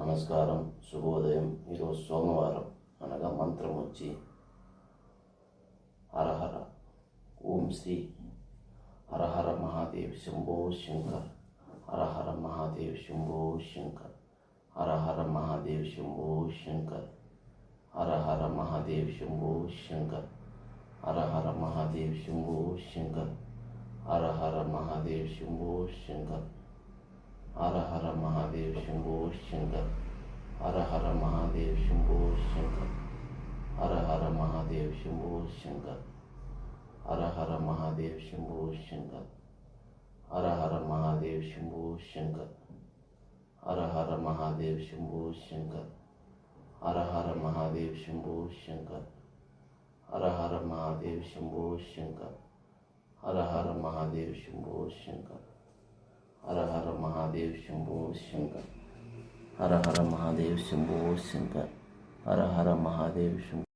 నమస్కారం, శుభోదయం. ఈరోజు సోమవారం అనగా మంత్రం వచ్చి హరహర ఓం శ్రీ హరహర మహాదేవ్ శంభో శంకర్, హరహర మహాదేవ్ శంభో శంకర్, హరహర మహాదేవ్ శంభో శంకర్, హరహర మహాదేవ్ శంభో శంకర్, హరహర మహాదేవ్ శంభో శంకర్, హరహర మహాదేవ్ శంభో శంకర్, హరహర మహాదేవ్ శంభో శంకర్, హరహర మహాదేవ్ శంభో శంకర్, హరహర మహాదేవ్ శంభో శంకర్, హరహర మహాదేవ్ శంభో శంకర్, హరహర మహాదేవ్ శంభో శంకర్, హరహర మహాదేవ్ శంభో శంకర్, హరహర మహాదేవ్ శంభో శంకర్, హరహర మహాదేవ్ శంభో శంకర్, హరహర మహాదేవ్ శంభో శంకర్, హరహర మహాదేవ్ శంభో శంకర్, హరహర మహాదేవ్ శంభో శంకర్, హరహర మహాదేవ్ శంభో